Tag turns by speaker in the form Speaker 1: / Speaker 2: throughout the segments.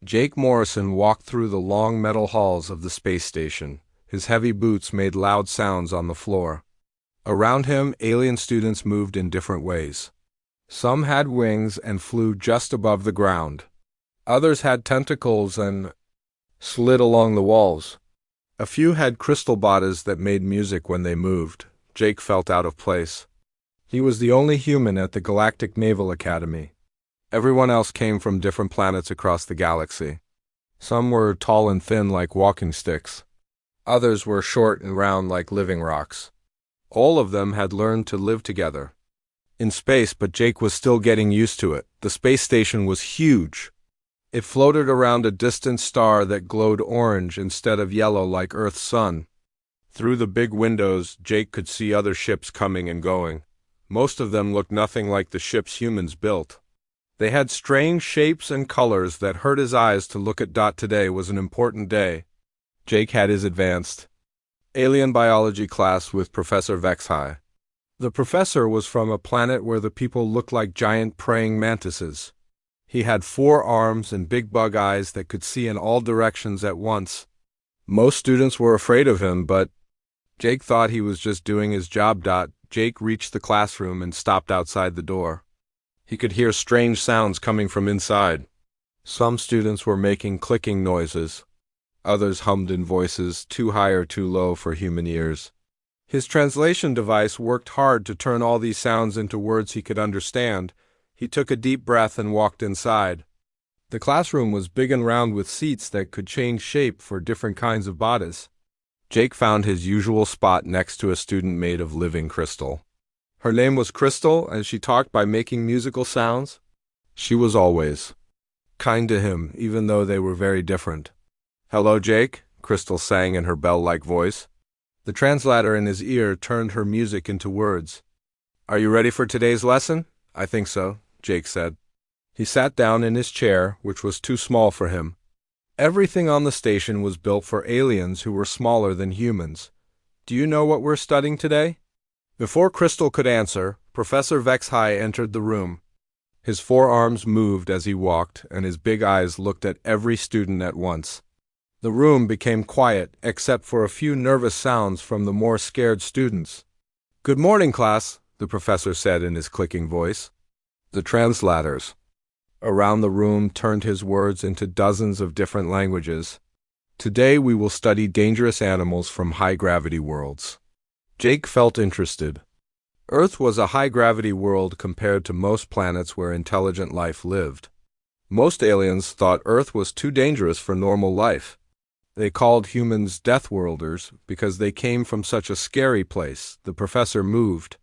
Speaker 1: Jake Morrison walked through the long metal halls of the space station. His heavy boots made loud sounds on the floor. Around him, alien students moved in different ways. Some had wings and flew just above the ground. Others had tentacles and slid along the walls. A few had crystal bodies that made music when they moved. Jake felt out of place. He was the only human at the Galactic Naval Academy. Everyone else came from different planets across the galaxy. Some were tall and thin like walking sticks. Others were short and round like living rocks. All of them had learned to live together in space, but Jake was still getting used to it. The space station was huge. It floated around a distant star that glowed orange instead of yellow like Earth's sun. Through the big windows, Jake could see other ships coming and going. Most of them looked nothing like the ships humans built. They had strange shapes and colors that hurt his eyes to look at. Today was an important day. Jake had his advanced alien biology class with Professor Vexhai. The professor was from a planet where the people looked like giant praying mantises. He had 4 arms and big bug eyes that could see in all directions at once. Most students were afraid of him, but Jake thought he was just doing his job. Jake reached the classroom and stopped outside the door. He could hear strange sounds coming from inside. Some students were making clicking noises. Others hummed in voices too high or too low for human ears. His translation device worked hard to turn all these sounds into words he could understand. He took a deep breath and walked inside. The classroom was big and round with seats that could change shape for different kinds of bodies. Jake found his usual spot next to a student made of living crystal. Her name was Crystal, and she talked by making musical sounds. She was always kind to him, even though they were very different. "Hello, Jake," Crystal sang in her bell-like voice. The translator in his ear turned her music into words. "Are you ready for today's lesson?" "I think so," Jake said. He sat down in his chair, which was too small for him. Everything on the station was built for aliens who were smaller than humans. "Do you know what we're studying today?" Before Crystal could answer, Professor Vexhai entered the room. His 4 arms moved as he walked, and his big eyes looked at every student at once. The room became quiet, except for a few nervous sounds from the more scared students. "Good morning, class," the professor said in his clicking voice. The translators around the room turned his words into dozens of different languages. "Today we will study dangerous animals from high-gravity worlds." Jake felt interested. Earth was a high-gravity world compared to most planets where intelligent life lived. Most aliens thought Earth was too dangerous for normal life. They called humans Deathworlders because they came from such a scary place. The professor moved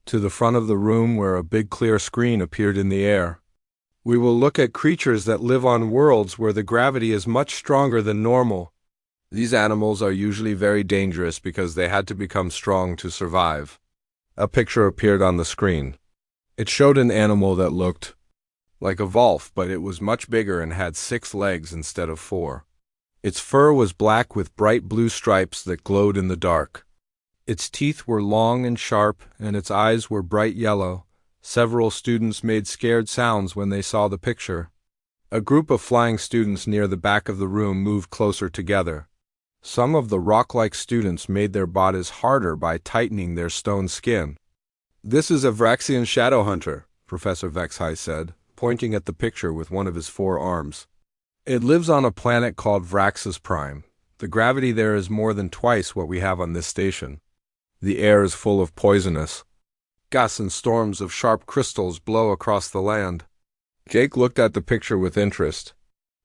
Speaker 1: to the front of the room where a big clear screen appeared in the air. "We will look at creatures that live on worlds where the gravity is much stronger than normal. These animals are usually very dangerous because they had to become strong to survive." A picture appeared on the screen. It showed an animal that looked like a wolf, but it was much bigger and had 6 legs instead of 4. Its fur was black with bright blue stripes that glowed in the dark. Its teeth were long and sharp, and its eyes were bright yellow. Several students made scared sounds when they saw the picture. A group of flying students near the back of the room moved closer together. Some of the rock-like students made their bodies harder by tightening their stone skin. "This is a Vraxian shadow hunter," Professor Vexhai said, pointing at the picture with one of his 4 arms. "It lives on a planet called Vraxis Prime. The gravity there is more than twice what we have on this station. The air is full of poisonous gas and storms of sharp crystals blow across the land." Jake looked at the picture with interest.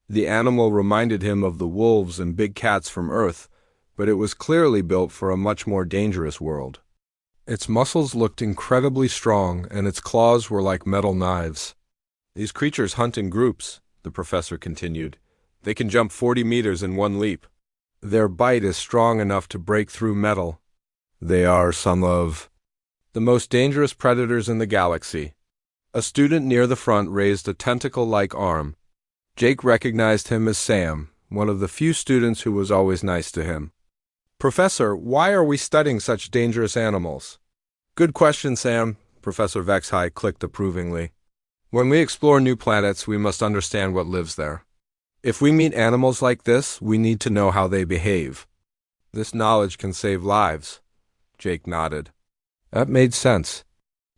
Speaker 1: The animal reminded him of the wolves and big cats from Earth, but it was clearly built for a much more dangerous world. Its muscles looked incredibly strong, and its claws were like metal knives. "These creatures hunt in groups," the professor continued. "They can jump 40 meters in one leap. Their bite is strong enough to break through metal. They are some of the most dangerous predators in the galaxy." A student near the front raised a tentacle-like arm. Jake recognized him as Sam, one of the few students who was always nice to him. "Professor, why are we studying such dangerous animals?" "Good question, Sam," Professor Vexhai clicked approvingly. "When we explore new planets, we must understand what lives there. If we meet animals like this, we need to know how they behave. This knowledge can save lives. Jake nodded. That made sense.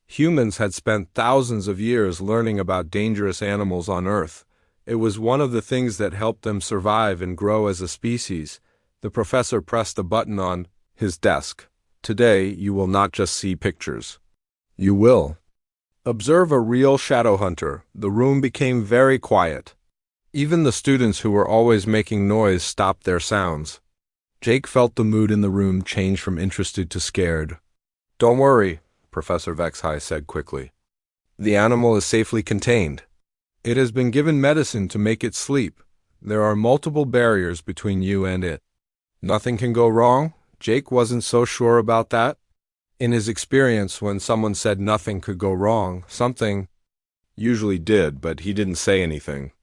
Speaker 1: Humans had spent thousands of years learning about dangerous animals on Earth. It was one of the things that helped them survive and grow as a species. The professor pressed a button on his desk. Today, you will not just see pictures. You will observe a real shadow hunter. The room became very quiet. Even the students who were always making noise stopped their sounds. Jake felt the mood in the room change from interested to scared. Don't worry, Professor HFY said quickly. The animal is safely contained. It has been given medicine to make it sleep. There are multiple barriers between you and it. Nothing can go wrong? Jake wasn't so sure about that. In his experience, when someone said nothing could go wrong, something usually did, but he didn't say anything.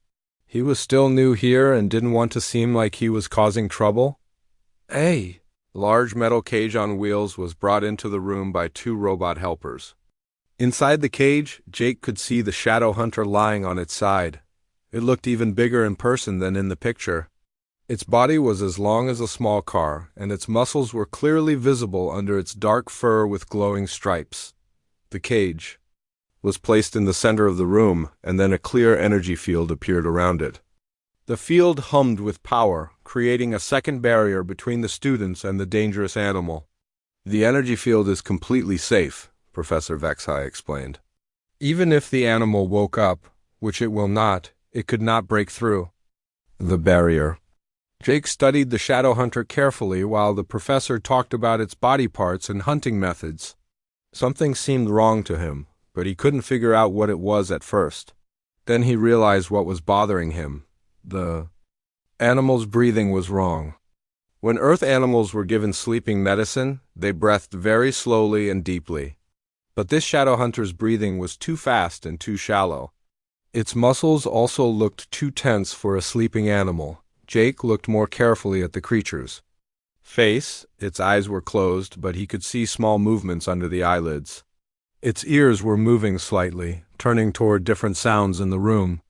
Speaker 1: He was still new here and didn't want to seem like he was causing trouble. A large metal cage on wheels was brought into the room by two robot helpers. Inside the cage, Jake could see the shadow hunter lying on its side. It looked even bigger in person than in the picture. Its body was as long as a small car, and its muscles were clearly visible under its dark fur with glowing stripes. The cage was placed in the center of the room, and then a clear energy field appeared around it. The field hummed with power, creating a second barrier between the students and the dangerous animal. The energy field is completely safe, Professor HFY explained. Even if the animal woke up, which it will not, it could not break through the barrier. Jake studied the shadow hunter carefully while the professor talked about its body parts and hunting methods. Something seemed wrong to him, but he couldn't figure out what it was at first. Then he realized what was bothering him. The animal's breathing was wrong. When Earth animals were given sleeping medicine, they breathed very slowly and deeply. But this shadow hunter's breathing was too fast and too shallow. Its muscles also looked too tense for a sleeping animal. Jake looked more carefully at the creature's face. Its eyes were closed, but he could see small movements under the eyelids. Its ears were moving slightly, turning toward different sounds in the room.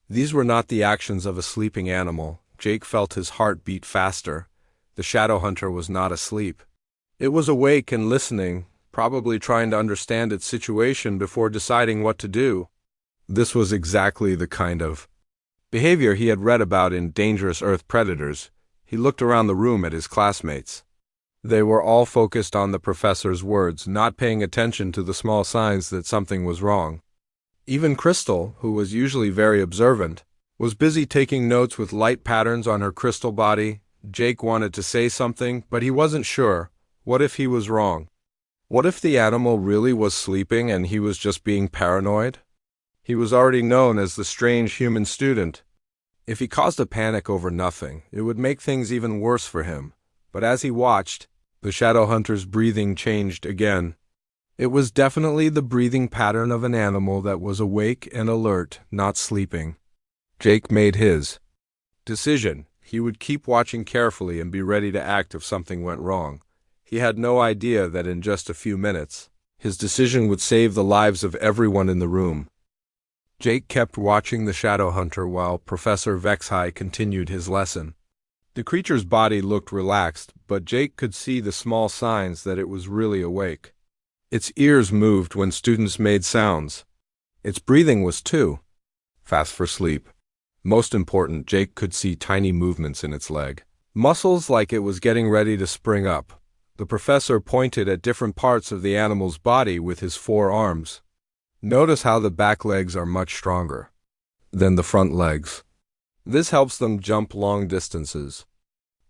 Speaker 1: These were not the actions of a sleeping animal. Jake felt his heart beat faster. The shadow hunter was not asleep. It was awake and listening, probably trying to understand its situation before deciding what to do. This was exactly the kind of behavior he had read about in Dangerous Earth Predators. He looked around the room at his classmates. They were all focused on the professor's words, not paying attention to the small signs that something was wrong. Even Crystal, who was usually very observant, was busy taking notes with light patterns on her crystal body. Jake wanted to say something, but he wasn't sure. What if he was wrong? What if the animal really was sleeping and he was just being paranoid? He was already known as the strange human student. If he caused a panic over nothing, it would make things even worse for him. But as he watched, the shadow hunter's breathing changed again. It was definitely the breathing pattern of an animal that was awake and alert, not sleeping. Jake made his decision. He would keep watching carefully and be ready to act if something went wrong. He had no idea that in just a few minutes, his decision would save the lives of everyone in the room. Jake kept watching the shadow hunter while Professor HFY continued his lesson. The creature's body looked relaxed, but Jake could see the small signs that it was really awake. Its ears moved when students made sounds. Its breathing was too fast for sleep. Most important, Jake could see tiny movements in its leg. Muscles like it was getting ready to spring up. The professor pointed at different parts of the animal's body with his forearms. Notice how the back legs are much stronger than the front legs. This helps them jump long distances.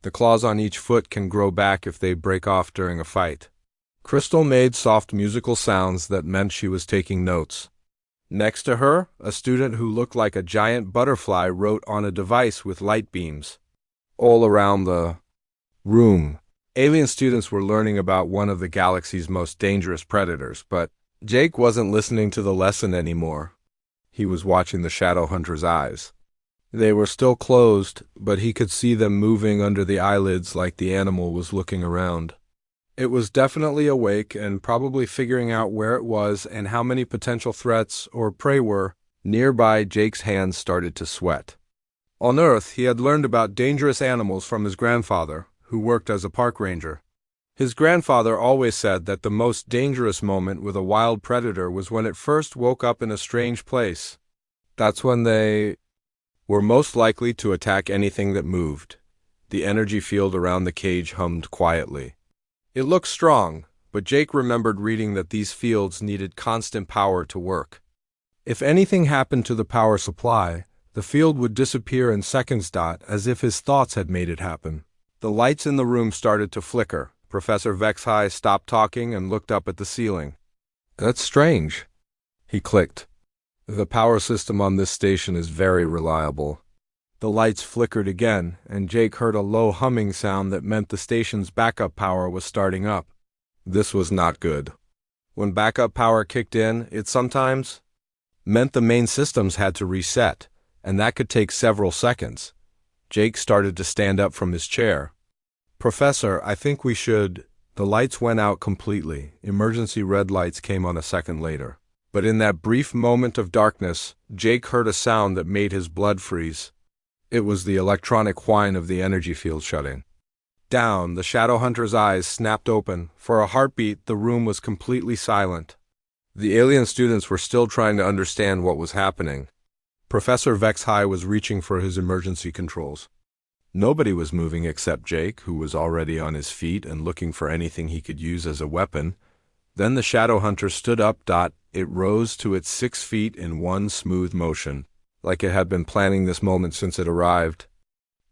Speaker 1: The claws on each foot can grow back if they break off during a fight. Crystal made soft musical sounds that meant she was taking notes. Next to her, a student who looked like a giant butterfly wrote on a device with light beams. All around the room, alien students were learning about one of the galaxy's most dangerous predators, but Jake wasn't listening to the lesson anymore. He was watching the shadow hunter's eyes. They were still closed, but he could see them moving under the eyelids like the animal was looking around. It was definitely awake and probably figuring out where it was and how many potential threats or prey were nearby. Jake's hands started to sweat. On Earth, he had learned about dangerous animals from his grandfather, who worked as a park ranger. His grandfather always said that the most dangerous moment with a wild predator was when it first woke up in a strange place. That's when they were most likely to attack anything that moved. The energy field around the cage hummed quietly. It looked strong, but Jake remembered reading that these fields needed constant power to work. If anything happened to the power supply, the field would disappear in seconds. As if his thoughts had made it happen. The lights in the room started to flicker. Professor Vexhai stopped talking and looked up at the ceiling. "That's strange," he clicked. "The power system on this station is very reliable." The lights flickered again, and Jake heard a low humming sound that meant the station's backup power was starting up. This was not good. When backup power kicked in, it sometimes meant the main systems had to reset, and that could take several seconds. Jake started to stand up from his chair. "Professor, I think we should—" The lights went out completely. Emergency red lights came on a second later. But in that brief moment of darkness, Jake heard a sound that made his blood freeze. It was the electronic whine of the energy field shutting down. The Shadowhunter's eyes snapped open. For a heartbeat, the room was completely silent. The alien students were still trying to understand what was happening. Professor Vexhai was reaching for his emergency controls. Nobody was moving except Jake, who was already on his feet and looking for anything he could use as a weapon. Then the Shadowhunter stood up. It rose to its 6 feet in one smooth motion, like it had been planning this moment since it arrived.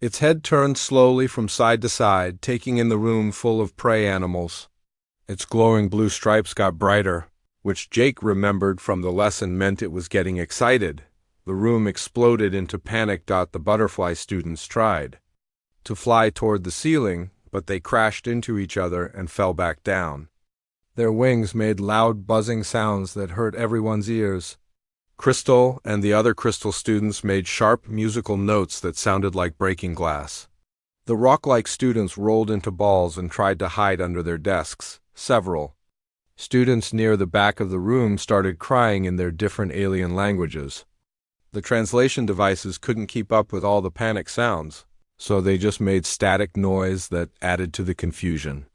Speaker 1: Its head turned slowly from side to side, taking in the room full of prey animals. Its glowing blue stripes got brighter, which Jake remembered from the lesson meant it was getting excited. The room exploded into panic. The butterfly students tried to fly toward the ceiling, but they crashed into each other and fell back down. Their wings made loud buzzing sounds that hurt everyone's ears. Crystal and the other Crystal students made sharp musical notes that sounded like breaking glass. The rock-like students rolled into balls and tried to hide under their desks. Several students near the back of the room started crying in their different alien languages. The translation devices couldn't keep up with all the panic sounds, so they just made static noise that added to the confusion.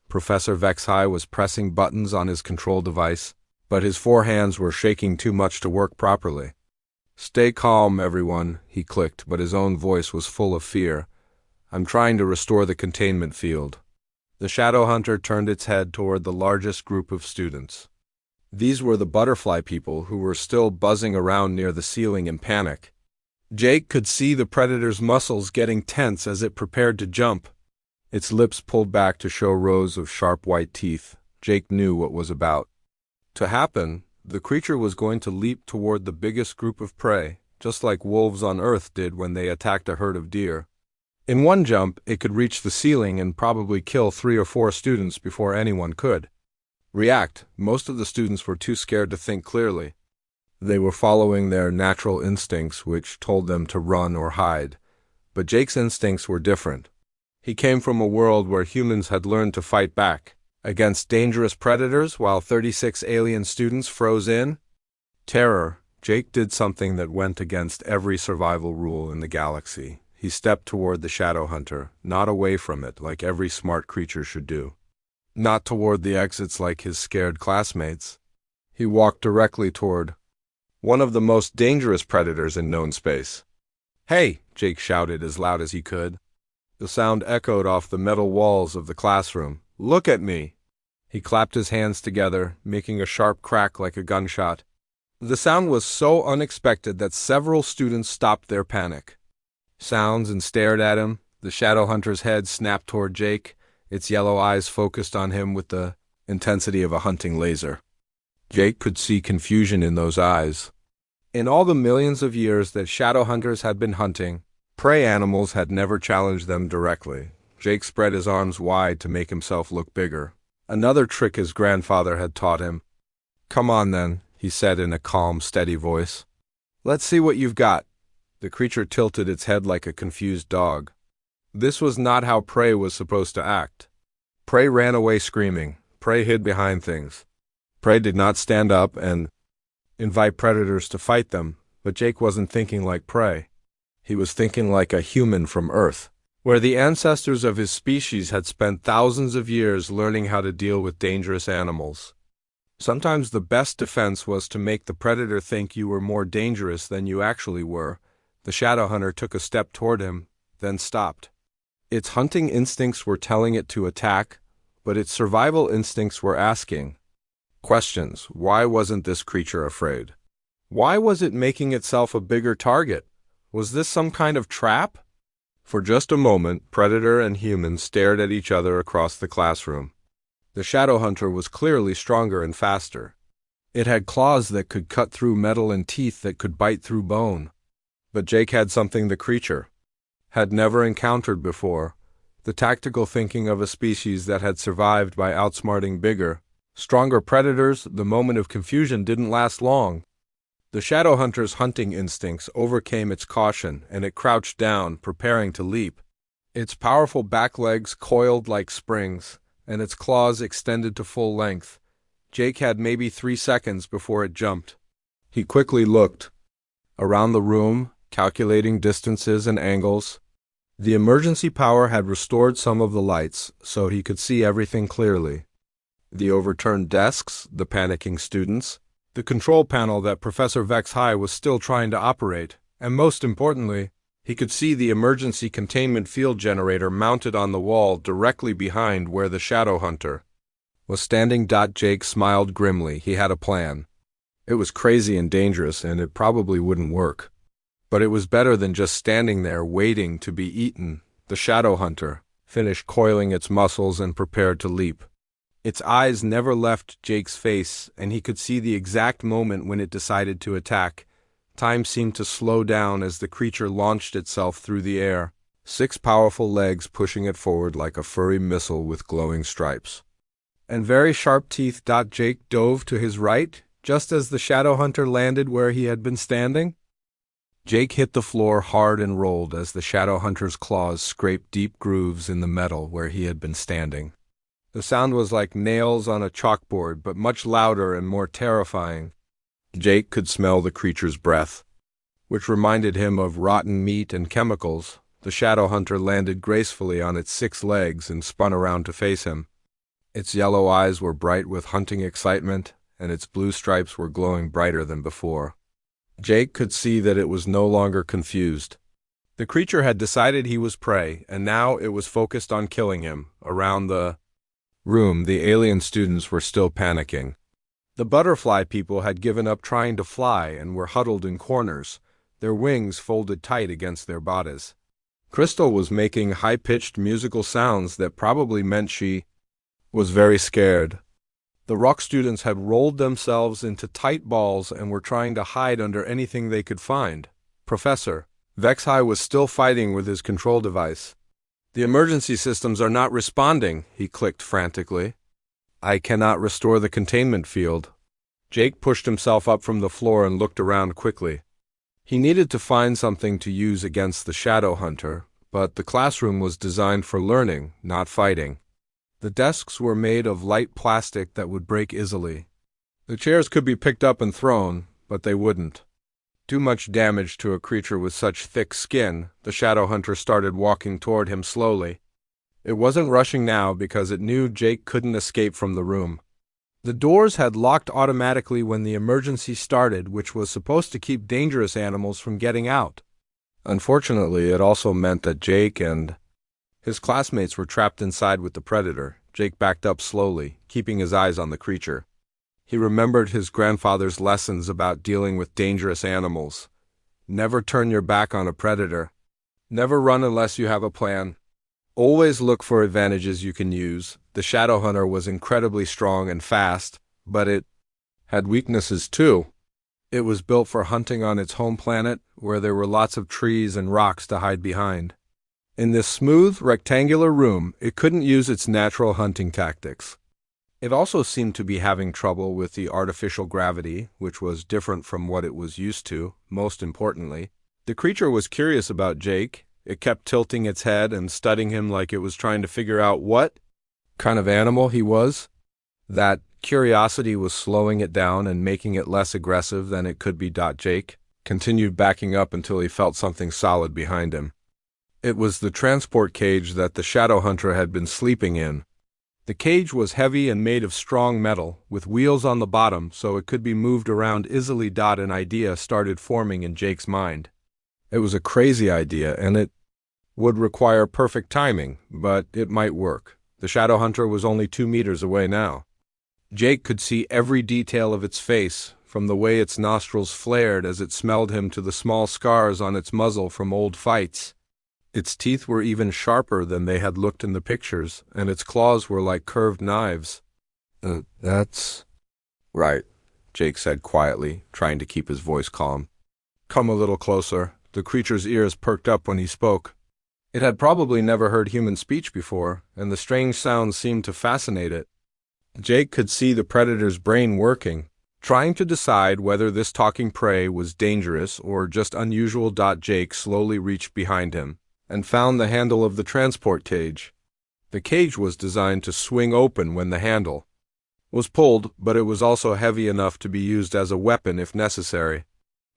Speaker 1: Professor Vexhai was pressing buttons on his control device, but his 4 hands were shaking too much to work properly. "Stay calm, everyone," he clicked, but his own voice was full of fear. "I'm trying to restore the containment field." The Shadowhunter turned its head toward the largest group of students. These were the butterfly people who were still buzzing around near the ceiling in panic. Jake could see the predator's muscles getting tense as it prepared to jump. Its lips pulled back to show rows of sharp white teeth. Jake knew what was about to happen. The creature was going to leap toward the biggest group of prey, just like wolves on Earth did when they attacked a herd of deer. In one jump, it could reach the ceiling and probably kill 3 or 4 students before anyone could react. Most of the students were too scared to think clearly. They were following their natural instincts, which told them to run or hide. But Jake's instincts were different. He came from a world where humans had learned to fight back against dangerous predators while 36 alien students froze in terror. Jake did something that went against every survival rule in the galaxy. He stepped toward the Shadowhunter, not away from it like every smart creature should do. Not toward the exits like his scared classmates. He walked directly toward one of the most dangerous predators in known space. "Hey!" Jake shouted as loud as he could. The sound echoed off the metal walls of the classroom. "Look at me!" He clapped his hands together, making a sharp crack like a gunshot. The sound was so unexpected that several students stopped their panic sounds and stared at him. The Shadowhunter's head snapped toward Jake, its yellow eyes focused on him with the intensity of a hunting laser. Jake could see confusion in those eyes. In all the millions of years that Shadowhunters had been hunting, prey animals had never challenged them directly. Jake spread his arms wide to make himself look bigger. Another trick his grandfather had taught him. "Come on then," he said in a calm, steady voice. "Let's see what you've got." The creature tilted its head like a confused dog. This was not how prey was supposed to act. Prey ran away screaming. Prey hid behind things. Prey did not stand up and invite predators to fight them, but Jake wasn't thinking like prey. He was thinking like a human from Earth, where the ancestors of his species had spent thousands of years learning how to deal with dangerous animals. Sometimes the best defense was to make the predator think you were more dangerous than you actually were. The shadow hunter took a step toward him, then stopped. Its hunting instincts were telling it to attack, but its survival instincts were asking questions. Why wasn't this creature afraid? Why was it making itself a bigger target? Was this some kind of trap? For just a moment, predator and human stared at each other across the classroom. The shadow hunter was clearly stronger and faster. It had claws that could cut through metal and teeth that could bite through bone. But Jake had something the creature had never encountered before, the tactical thinking of a species that had survived by outsmarting bigger, stronger predators. The moment of confusion didn't last long. The shadow hunter's hunting instincts overcame its caution, and it crouched down, preparing to leap. Its powerful back legs coiled like springs, and its claws extended to full length. Jake had maybe 3 seconds before it jumped. He quickly looked around the room, calculating distances and angles. The emergency power had restored some of the lights, so he could see everything clearly. The overturned desks, the panicking students, the control panel that Professor Vex-High was still trying to operate, and most importantly, he could see the emergency containment field generator mounted on the wall directly behind where the shadow hunter was standing. Jake smiled grimly. He had a plan. It was crazy and dangerous, and it probably wouldn't work. But it was better than just standing there waiting to be eaten. The shadow hunter finished coiling its muscles and prepared to leap. Its eyes never left Jake's face, and he could see the exact moment when it decided to attack. Time seemed to slow down as the creature launched itself through the air, 6 powerful legs pushing it forward like a furry missile with glowing stripes. And very sharp teeth. Jake dove to his right, just as the shadow hunter landed where he had been standing. Jake hit the floor hard and rolled as the shadow hunter's claws scraped deep grooves in the metal where he had been standing. The sound was like nails on a chalkboard, but much louder and more terrifying. Jake could smell the creature's breath, which reminded him of rotten meat and chemicals. The shadow hunter landed gracefully on its 6 legs and spun around to face him. Its yellow eyes were bright with hunting excitement, and its blue stripes were glowing brighter than before. Jake could see that it was no longer confused. The creature had decided he was prey, and now it was focused on killing him. Around the room, the alien students were still panicking. The butterfly people had given up trying to fly and were huddled in corners, their wings folded tight against their bodies. Crystal was making high-pitched musical sounds that probably meant she was very scared. The rock students had rolled themselves into tight balls and were trying to hide under anything they could find. Professor Vex-High was still fighting with his control device. "The emergency systems are not responding," he clicked frantically. "I cannot restore the containment field." Jake pushed himself up from the floor and looked around quickly. He needed to find something to use against the shadow hunter, but the classroom was designed for learning, not fighting. The desks were made of light plastic that would break easily. The chairs could be picked up and thrown, but they wouldn't. Too much damage to a creature with such thick skin. The shadow hunter started walking toward him slowly. It wasn't rushing now because it knew Jake couldn't escape from the room. The doors had locked automatically when the emergency started, which was supposed to keep dangerous animals from getting out. Unfortunately, it also meant that Jake and his classmates were trapped inside with the predator. Jake backed up slowly, keeping his eyes on the creature. He remembered his grandfather's lessons about dealing with dangerous animals. Never turn your back on a predator. Never run unless you have a plan. Always look for advantages you can use. The shadow hunter was incredibly strong and fast, but it had weaknesses too. It was built for hunting on its home planet, where there were lots of trees and rocks to hide behind. In this smooth, rectangular room, it couldn't use its natural hunting tactics. It also seemed to be having trouble with the artificial gravity, which was different from what it was used to. Most importantly, the creature was curious about Jake. It kept tilting its head and studying him like it was trying to figure out what kind of animal he was. That curiosity was slowing it down and making it less aggressive than it could be. Jake continued backing up until he felt something solid behind him. It was the transport cage that the shadow hunter had been sleeping in. The cage was heavy and made of strong metal, with wheels on the bottom so it could be moved around easily. An idea started forming in Jake's mind. It was a crazy idea, and it would require perfect timing, but it might work. The shadow hunter was only 2 meters away now. Jake could see every detail of its face, from the way its nostrils flared as it smelled him to the small scars on its muzzle from old fights. Its teeth were even sharper than they had looked in the pictures, and its claws were like curved knives. That's right, Jake said quietly, trying to keep his voice calm. Come a little closer. The creature's ears perked up when he spoke. It had probably never heard human speech before, and the strange sounds seemed to fascinate it. Jake could see the predator's brain working, trying to decide whether this talking prey was dangerous or just unusual. Jake slowly reached behind him and found the handle of the transport cage. The cage was designed to swing open when the handle was pulled, but it was also heavy enough to be used as a weapon if necessary.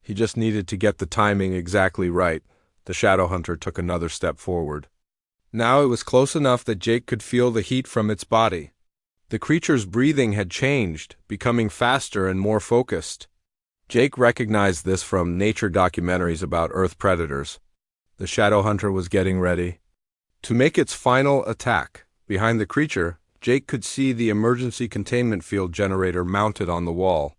Speaker 1: He just needed to get the timing exactly right. The shadow hunter took another step forward. Now it was close enough that Jake could feel the heat from its body. The creature's breathing had changed, becoming faster and more focused. Jake recognized this from nature documentaries about Earth predators. The shadow hunter was getting ready to make its final attack. Behind the creature, Jake could see the emergency containment field generator mounted on the wall.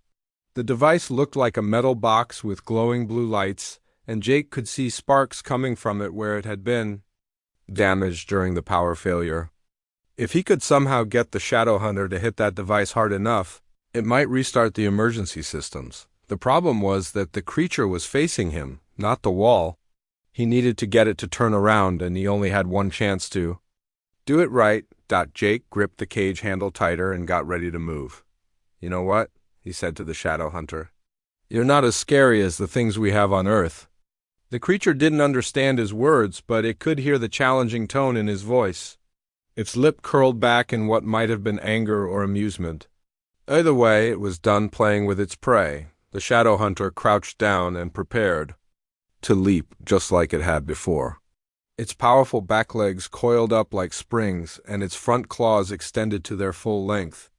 Speaker 1: The device looked like a metal box with glowing blue lights, and Jake could see sparks coming from it where it had been damaged during the power failure. If he could somehow get the shadow hunter to hit that device hard enough, it might restart the emergency systems. The problem was that the creature was facing him, not the wall. He needed to get it to turn around, and he only had one chance to do it right. Jake gripped the cage handle tighter and got ready to move. You know what? He said to the shadow hunter. You're not as scary as the things we have on Earth. The creature didn't understand his words, but it could hear the challenging tone in his voice. Its lip curled back in what might have been anger or amusement. Either way, it was done playing with its prey. The shadow hunter crouched down and prepared to leap just like it had before. Its powerful back legs coiled up like springs, and its front claws extended to their full length.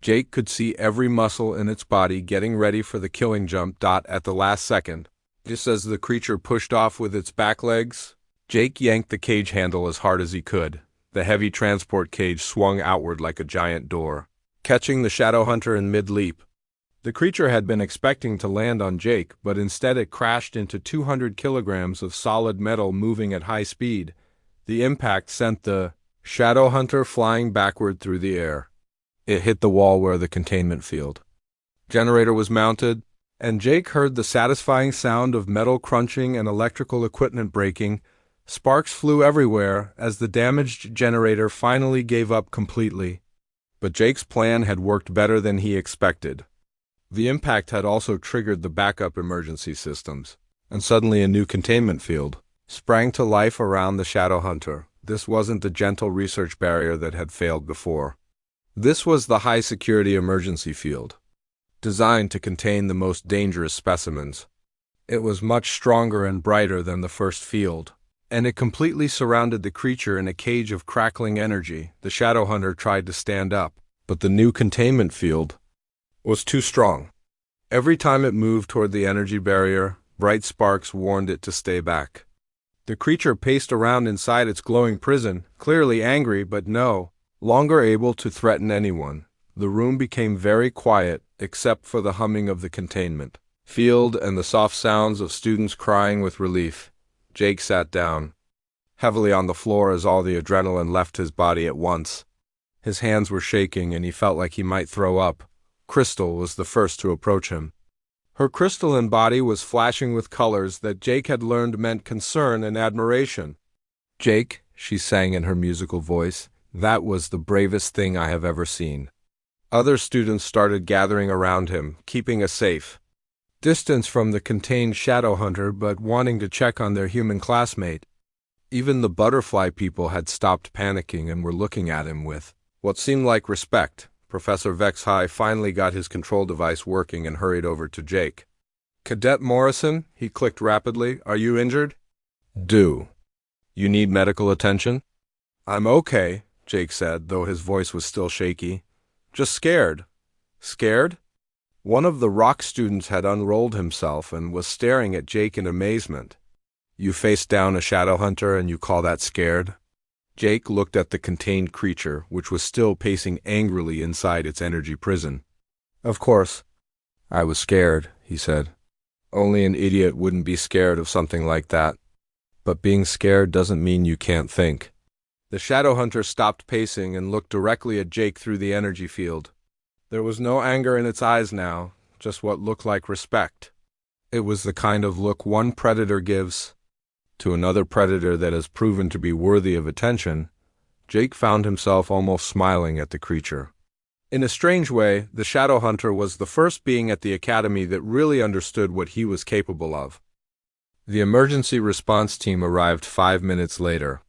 Speaker 1: Jake could see every muscle in its body getting ready for the killing jump. At the last second, just as the creature pushed off with its back legs, Jake yanked the cage handle as hard as he could. The heavy transport cage swung outward like a giant door, catching the shadow hunter in mid-leap. The creature had been expecting to land on Jake, but instead it crashed into 200 kilograms of solid metal moving at high speed. The impact sent the shadow hunter flying backward through the air. It hit the wall where the containment field generator was mounted, and Jake heard the satisfying sound of metal crunching and electrical equipment breaking. Sparks flew everywhere as the damaged generator finally gave up completely. But Jake's plan had worked better than he expected. The impact had also triggered the backup emergency systems, and suddenly a new containment field sprang to life around the shadow hunter. This wasn't the gentle research barrier that had failed before. This was the high-security emergency field, designed to contain the most dangerous specimens. It was much stronger and brighter than the first field, and it completely surrounded the creature in a cage of crackling energy. The shadow hunter tried to stand up, but the new containment field was too strong. Every time it moved toward the energy barrier, bright sparks warned it to stay back. The creature paced around inside its glowing prison, clearly angry but no longer able to threaten anyone. The room became very quiet, except for the humming of the containment field and the soft sounds of students crying with relief. Jake sat down heavily on the floor as all the adrenaline left his body at once. His hands were shaking and he felt like he might throw up. Crystal was the first to approach him. Her crystalline body was flashing with colors that Jake had learned meant concern and admiration. Jake, she sang in her musical voice, that was the bravest thing I have ever seen. Other students started gathering around him, keeping a safe distance from the contained shadow hunter but wanting to check on their human classmate. Even the butterfly people had stopped panicking and were looking at him with what seemed like respect. Professor Vexhigh finally got his control device working and hurried over to Jake. Cadet Morrison, he clicked rapidly. Are you injured? Do. You need medical attention? I'm okay, Jake said, though his voice was still shaky. Just scared. Scared? One of the rock students had unrolled himself and was staring at Jake in amazement. You faced down a shadow hunter and you call that scared? Jake looked at the contained creature, which was still pacing angrily inside its energy prison. Of course. I was scared, he said. Only an idiot wouldn't be scared of something like that. But being scared doesn't mean you can't think. The shadow hunter stopped pacing and looked directly at Jake through the energy field. There was no anger in its eyes now, just what looked like respect. It was the kind of look one predator gives to another predator that has proven to be worthy of attention. Jake found himself almost smiling at the creature. In a strange way, the shadow hunter was the first being at the academy that really understood what he was capable of. The emergency response team arrived 5 minutes later.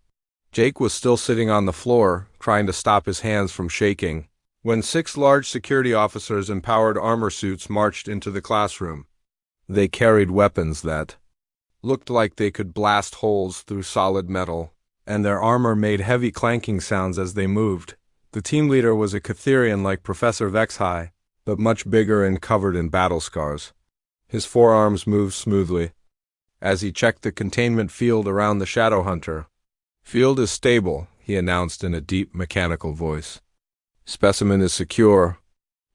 Speaker 1: Jake was still sitting on the floor, trying to stop his hands from shaking, when 6 large security officers in powered armor suits marched into the classroom. They carried weapons that looked like they could blast holes through solid metal, and their armor made heavy clanking sounds as they moved. The team leader was a Catherian like Professor Vexhai, but much bigger and covered in battle scars. His forearms moved smoothly as he checked the containment field around the shadow hunter. Field is stable, he announced in a deep, mechanical voice. Specimen is secure.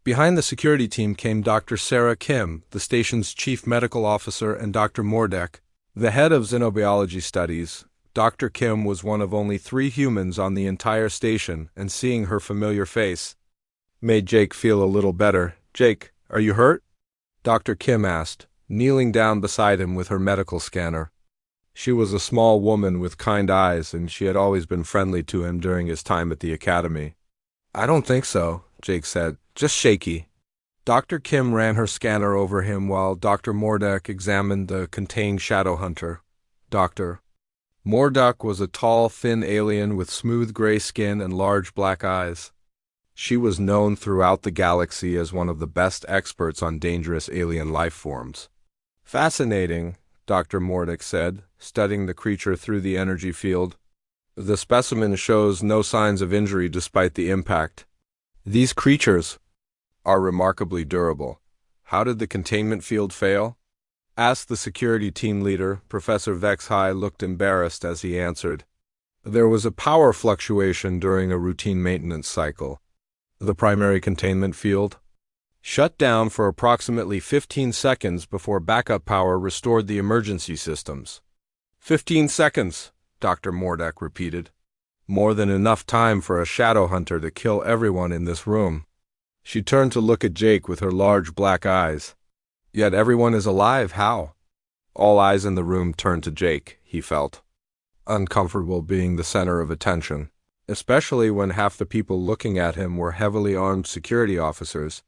Speaker 1: Behind the security team came Dr. Sarah Kim, the station's chief medical officer, and Dr. Mordek, the head of xenobiology studies. Dr. Kim was one of only 3 humans on the entire station, and seeing her familiar face made Jake feel a little better. Jake, are you hurt? Dr. Kim asked, kneeling down beside him with her medical scanner. She was a small woman with kind eyes, and she had always been friendly to him during his time at the academy. I don't think so, Jake said. Just shaky. Dr. Kim ran her scanner over him while Dr. Mordek examined the contained shadow hunter. Dr. Mordek was a tall, thin alien with smooth gray skin and large black eyes. She was known throughout the galaxy as one of the best experts on dangerous alien life forms. Fascinating, Dr. Mordek said, studying the creature through the energy field. The specimen shows no signs of injury despite the impact. These creatures are remarkably durable. How did the containment field fail? Asked the security team leader. Professor Vexhai looked embarrassed as he answered. There was a power fluctuation during a routine maintenance cycle. The primary containment field shut down for approximately 15 seconds before backup power restored the emergency systems. 15 seconds, Dr. Mordek repeated. More than enough time for a shadow hunter to kill everyone in this room. She turned to look at Jake with her large black eyes. Yet everyone is alive, how? All eyes in the room turned to Jake, he felt. Uncomfortable being the center of attention, especially when half the people looking at him were heavily armed security officers.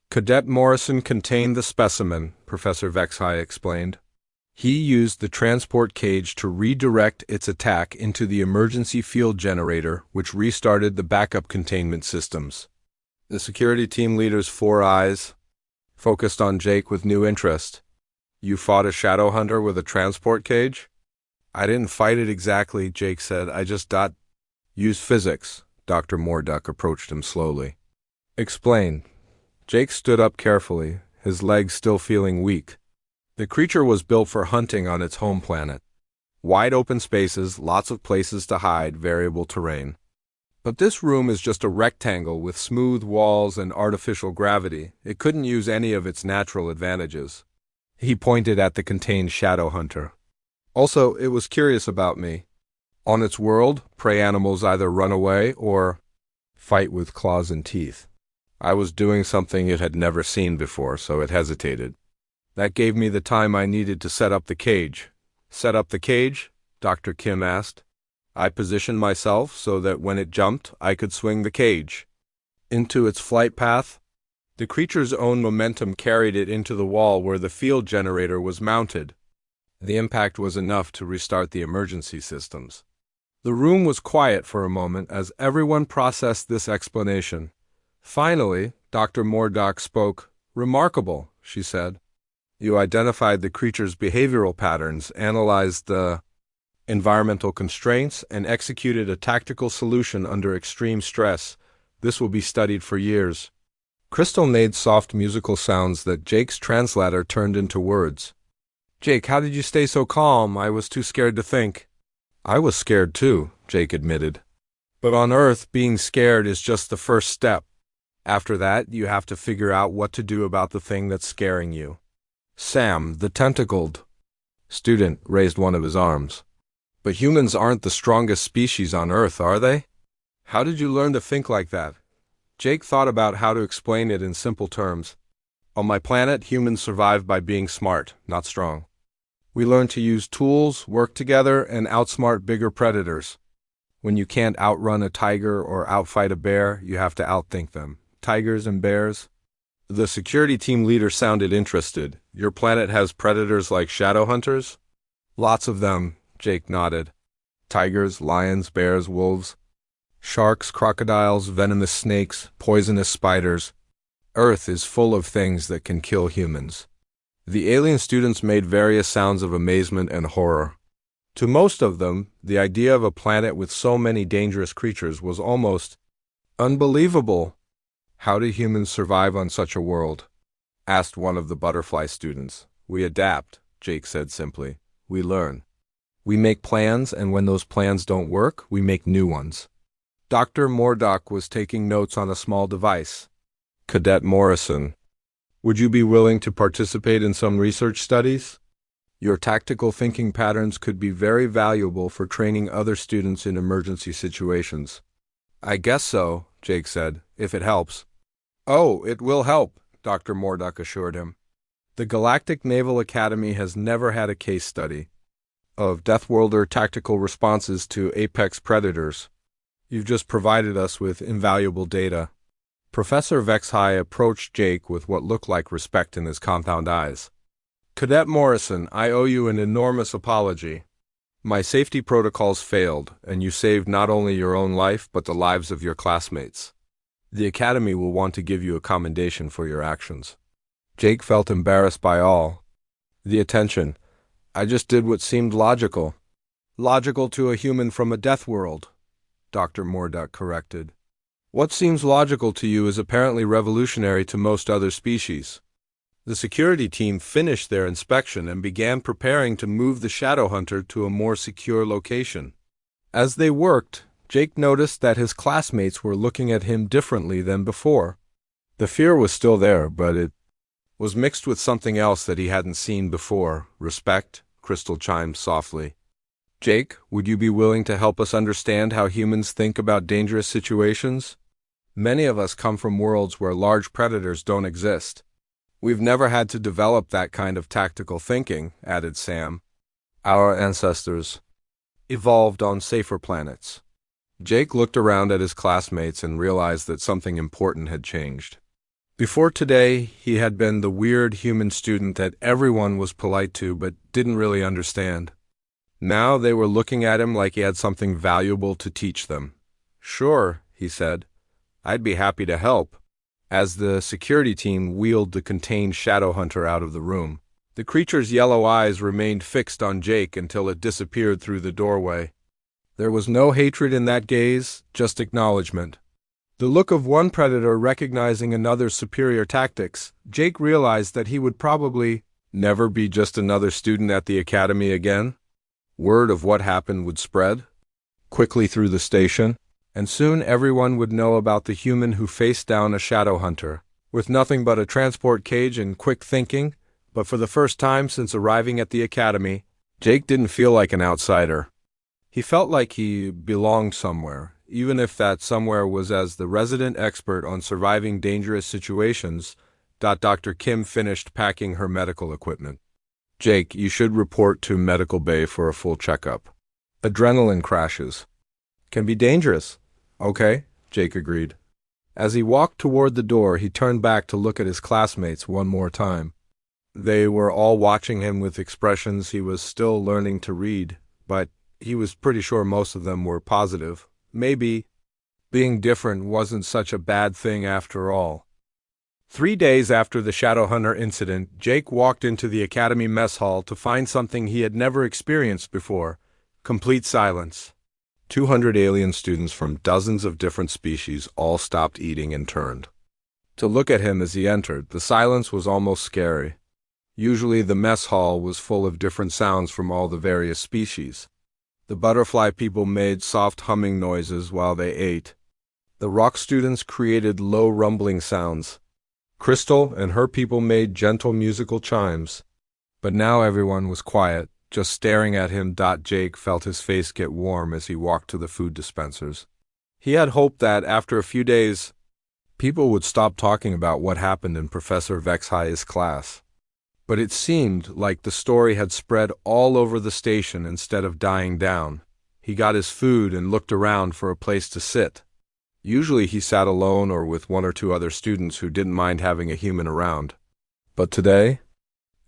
Speaker 1: Cadet Morrison contained the specimen, Professor Vexhai explained. He used the transport cage to redirect its attack into the emergency field generator, which restarted the backup containment systems. The security team leader's 4 eyes focused on Jake with new interest. You fought a shadow hunter with a transport cage? I didn't fight it exactly, Jake said. I just used physics. Dr. Mordek approached him slowly. Explain. Jake stood up carefully, his legs still feeling weak. The creature was built for hunting on its home planet. Wide open spaces, lots of places to hide, variable terrain. But this room is just a rectangle with smooth walls and artificial gravity. It couldn't use any of its natural advantages. He pointed at the contained shadow hunter. Also, it was curious about me. On its world, prey animals either run away or fight with claws and teeth. I was doing something it had never seen before, so it hesitated. That gave me the time I needed to set up the cage. Set up the cage? Dr. Kim asked. I positioned myself so that when it jumped, I could swing the cage into its flight path. The creature's own momentum carried it into the wall where the field generator was mounted. The impact was enough to restart the emergency systems. The room was quiet for a moment as everyone processed this explanation. Finally, Dr. Mordek spoke. Remarkable, she said. You identified the creature's behavioral patterns, analyzed the environmental constraints, and executed a tactical solution under extreme stress. This will be studied for years. Crystal made soft musical sounds that Jake's translator turned into words. Jake, how did you stay so calm? I was too scared to think. I was scared too, Jake admitted. But on Earth, being scared is just the first step. After that, you have to figure out what to do about the thing that's scaring you. Sam, the tentacled student, raised one of his arms. But humans aren't the strongest species on Earth, are they? How did you learn to think like that? Jake thought about how to explain it in simple terms. On my planet, humans survive by being smart, not strong. We learn to use tools, work together, and outsmart bigger predators. When you can't outrun a tiger or outfight a bear, you have to outthink them. Tigers and bears? The security team leader sounded interested. Your planet has predators like shadow hunters? Lots of them, Jake nodded. Tigers, lions, bears, wolves. Sharks, crocodiles, venomous snakes, poisonous spiders. Earth is full of things that can kill humans. The alien students made various sounds of amazement and horror. To most of them, the idea of a planet with so many dangerous creatures was almost unbelievable. How do humans survive on such a world? Asked one of the butterfly students. We adapt, Jake said simply. We learn. We make plans, and when those plans don't work, we make new ones. Dr. Mordock was taking notes on a small device. Cadet Morrison, would you be willing to participate in some research studies? Your tactical thinking patterns could be very valuable for training other students in emergency situations. I guess so, Jake said, if it helps. Oh, it will help, Dr. Mordock assured him. The Galactic Naval Academy has never had a case study of Deathworlder tactical responses to apex predators. You've just provided us with invaluable data. Professor Vexhai approached Jake with what looked like respect in his compound eyes. Cadet Morrison, I owe you an enormous apology. My safety protocols failed, and you saved not only your own life, but the lives of your classmates. The Academy will want to give you a commendation for your actions. Jake felt embarrassed by all the attention. I just did what seemed logical. Logical to a human from a death world, Dr. Mordock corrected. What seems logical to you is apparently revolutionary to most other species. The security team finished their inspection and began preparing to move the shadow hunter to a more secure location. As they worked, Jake noticed that his classmates were looking at him differently than before. The fear was still there, but it was mixed with something else that he hadn't seen before. Respect, Crystal chimed softly. Jake, would you be willing to help us understand how humans think about dangerous situations? Many of us come from worlds where large predators don't exist. We've never had to develop that kind of tactical thinking, added Sam. Our ancestors evolved on safer planets. Jake looked around at his classmates and realized that something important had changed. Before today, he had been the weird human student that everyone was polite to but didn't really understand. Now they were looking at him like he had something valuable to teach them. Sure, he said. I'd be happy to help. As the security team wheeled the contained shadow hunter out of the room, the creature's yellow eyes remained fixed on Jake until it disappeared through the doorway. There was no hatred in that gaze, just acknowledgement. The look of one predator recognizing another's superior tactics, Jake realized that he would probably never be just another student at the academy again. Word of what happened would spread quickly through the station, and soon everyone would know about the human who faced down a shadow hunter, with nothing but a transport cage and quick thinking. But for the first time since arriving at the academy, Jake didn't feel like an outsider. He felt like he belonged somewhere, even if that somewhere was as the resident expert on surviving dangerous situations. Dr. Kim finished packing her medical equipment. Jake, you should report to medical bay for a full checkup. Adrenaline crashes can be dangerous. Okay, Jake agreed. As he walked toward the door, he turned back to look at his classmates one more time. They were all watching him with expressions he was still learning to read, but he was pretty sure most of them were positive. Maybe being different wasn't such a bad thing after all. 3 days after the Shadowhunter incident, Jake walked into the Academy mess hall to find something he had never experienced before: complete silence. 200 alien students from dozens of different species all stopped eating and turned to look at him as he entered. The silence was almost scary. Usually the mess hall was full of different sounds from all the various species. The butterfly people made soft humming noises while they ate. The rock students created low rumbling sounds. Crystal and her people made gentle musical chimes. But now everyone was quiet, just staring at him. Jake felt his face get warm as he walked to the food dispensers. He had hoped that after a few days, people would stop talking about what happened in Professor Vexhi's class. But it seemed like the story had spread all over the station instead of dying down. He got his food and looked around for a place to sit. Usually he sat alone or with one or two other students who didn't mind having a human around. But today,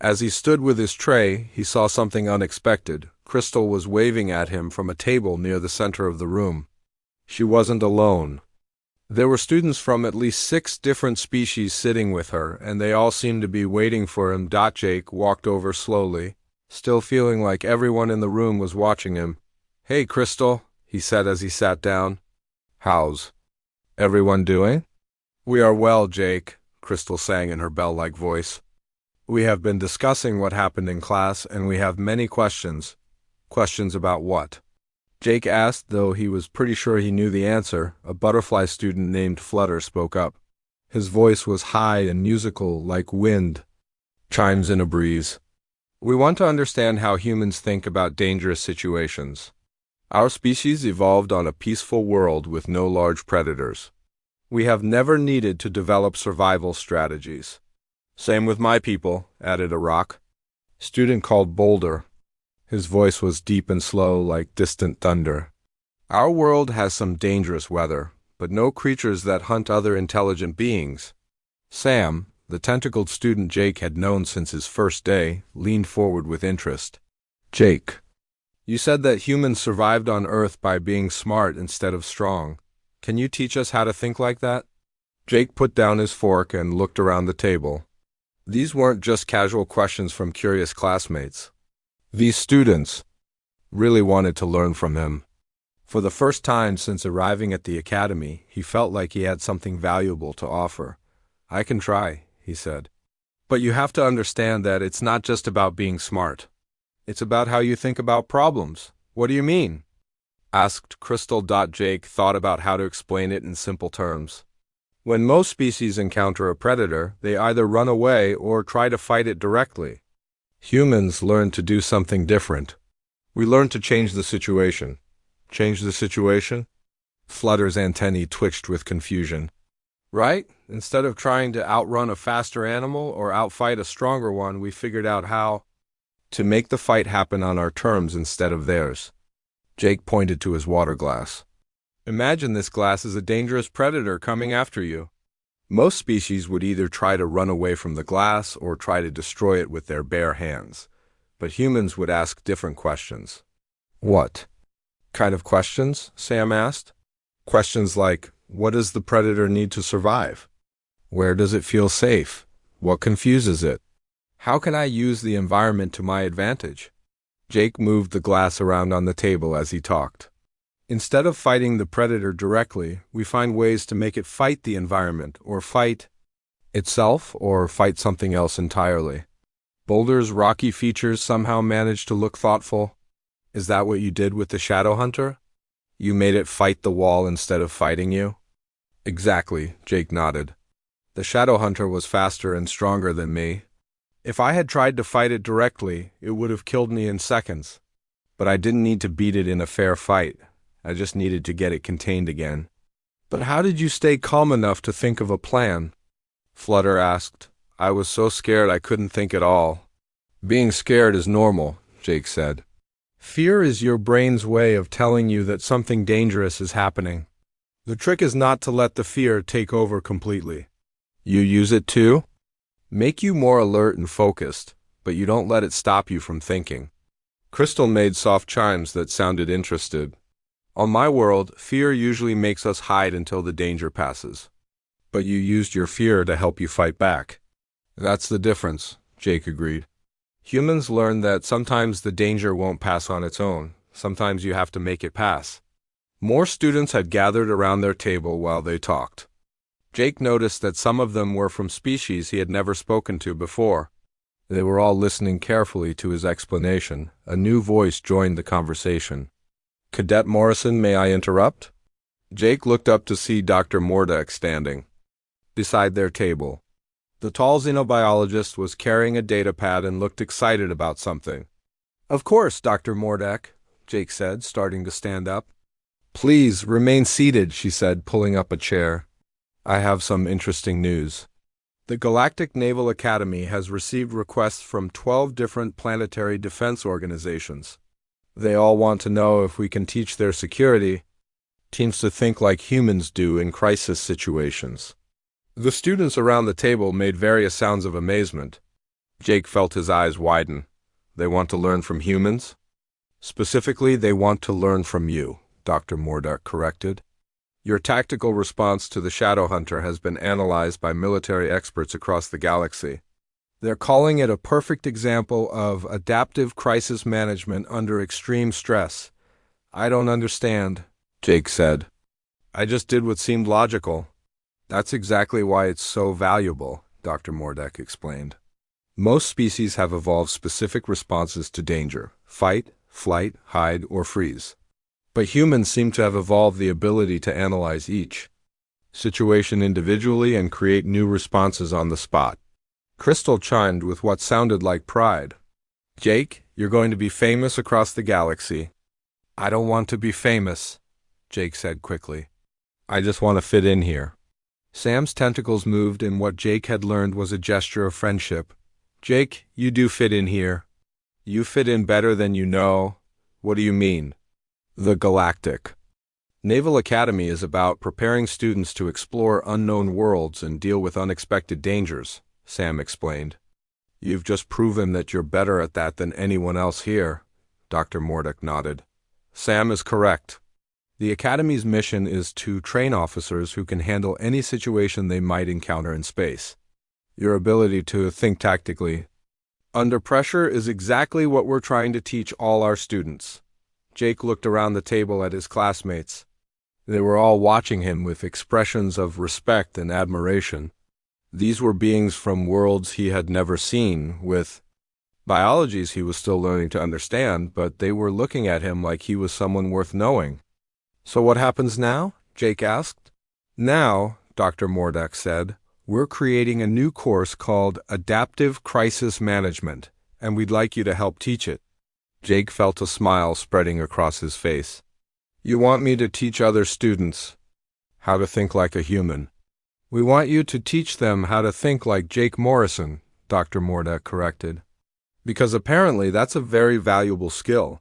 Speaker 1: as he stood with his tray, he saw something unexpected. Crystal was waving at him from a table near the center of the room. She wasn't alone. There were students from at least 6 different species sitting with her, and they all seemed to be waiting for him. Jake walked over slowly, still feeling like everyone in the room was watching him. "Hey, Crystal," he said as he sat down. "How's everyone doing?" "We are well, Jake," Crystal sang in her bell-like voice. "We have been discussing what happened in class, and we have many questions." "Questions about what?" Jake asked, though he was pretty sure he knew the answer. A butterfly student named Flutter spoke up. His voice was high and musical, like wind chimes in a breeze. "We want to understand how humans think about dangerous situations. Our species evolved on a peaceful world with no large predators. We have never needed to develop survival strategies." "Same with my people," added a rock student called Boulder. His voice was deep and slow, like distant thunder. "Our world has some dangerous weather, but no creatures that hunt other intelligent beings." Sam, the tentacled student Jake had known since his first day, leaned forward with interest. "Jake, you said that humans survived on Earth by being smart instead of strong. Can you teach us how to think like that?" Jake put down his fork and looked around the table. These weren't just casual questions from curious classmates. These students really wanted to learn from him. For the first time since arriving at the academy, he felt like he had something valuable to offer. "I can try," he said. "But you have to understand that it's not just about being smart. It's about how you think about problems." "What do you mean?" asked Crystal. Jake thought about how to explain it in simple terms. When most species encounter a predator, they either run away or try to fight it directly. Humans learn to do something different. We learn to change the situation. "Change the situation?" Flutter's antennae twitched with confusion. "Right? Instead of trying to outrun a faster animal or outfight a stronger one, we figured out how to make the fight happen on our terms instead of theirs." Jake pointed to his water glass. "Imagine this glass is a dangerous predator coming after you. Most species would either try to run away from the glass or try to destroy it with their bare hands. But humans would ask different questions." "What kind of questions?" Sam asked. "Questions like, what does the predator need to survive? Where does it feel safe? What confuses it? How can I use the environment to my advantage?" Jake moved the glass around on the table as he talked. "Instead of fighting the predator directly, we find ways to make it fight the environment, or fight itself, or fight something else entirely." Boulder's rocky features somehow managed to look thoughtful. "Is that what you did with the Shadowhunter? You made it fight the wall instead of fighting you?" "Exactly," Jake nodded. "The Shadowhunter was faster and stronger than me. If I had tried to fight it directly, it would have killed me in seconds. But I didn't need to beat it in a fair fight. I just needed to get it contained again." "But how did you stay calm enough to think of a plan?" Flutter asked. "I was so scared I couldn't think at all." "Being scared is normal," Jake said. "Fear is your brain's way of telling you that something dangerous is happening. The trick is not to let the fear take over completely. You use it to make you more alert and focused, but you don't let it stop you from thinking." Crystal made soft chimes that sounded interested. "On my world, fear usually makes us hide until the danger passes. But you used your fear to help you fight back. That's the difference, Jake agreed. Humans learn that sometimes the danger won't pass on its own. Sometimes you have to make it pass. More students had gathered around their table while they talked. Jake noticed that some of them were from species he had never spoken to before. They were all listening carefully to his explanation. A new voice joined the conversation. Cadet Morrison, may I interrupt? Jake looked up to see Dr. Mordek standing beside their table. The tall xenobiologist was carrying a datapad and looked excited about something. Of course, Dr. Mordek, Jake said, starting to stand up. Please, remain seated, she said, pulling up a chair. I have some interesting news. The Galactic Naval Academy has received requests from 12 different planetary defense organizations. They all want to know if we can teach their security teams to think like humans do in crisis situations. The students around the table made various sounds of amazement. Jake felt his eyes widen. They want to learn from humans? Specifically, they want to learn from you, Dr. Mordek corrected. Your tactical response to the Shadow Hunter has been analyzed by military experts across the galaxy. They're calling it a perfect example of adaptive crisis management under extreme stress. I don't understand, Jake said. I just did what seemed logical. That's exactly why it's so valuable, Dr. Mordek explained. Most species have evolved specific responses to danger: fight, flight, hide, or freeze. But humans seem to have evolved the ability to analyze each situation individually and create new responses on the spot. Crystal chimed with what sounded like pride. Jake, you're going to be famous across the galaxy. I don't want to be famous, Jake said quickly. I just want to fit in here. Sam's tentacles moved in what Jake had learned was a gesture of friendship. Jake, you do fit in here. You fit in better than you know. What do you mean? The Galactic Naval Academy is about preparing students to explore unknown worlds and deal with unexpected dangers, Sam explained. You've just proven that you're better at that than anyone else here, Dr. Mordek nodded. Sam is correct. The Academy's mission is to train officers who can handle any situation they might encounter in space. Your ability to think tactically under pressure is exactly what we're trying to teach all our students. Jake looked around the table at his classmates. They were all watching him with expressions of respect and admiration. These were beings from worlds he had never seen, with biologies he was still learning to understand, but they were looking at him like he was someone worth knowing. So what happens now? Jake asked. Now, Dr. Mordek said, we're creating a new course called Adaptive Crisis Management, and we'd like you to help teach it. Jake felt a smile spreading across his face. You want me to teach other students how to think like a human? We want you to teach them how to think like Jake Morrison, Dr. Mordek corrected. Because apparently that's a very valuable skill.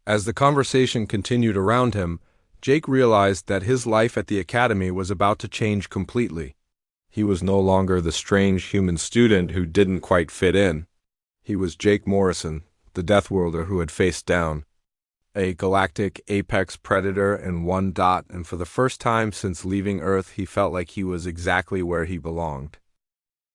Speaker 1: As the conversation continued around him, Jake realized that his life at the academy was about to change completely. He was no longer the strange human student who didn't quite fit in. He was Jake Morrison, the Deathworlder who had faced down a galactic apex predator in one dot, and for the first time since leaving Earth he felt like he was exactly where he belonged.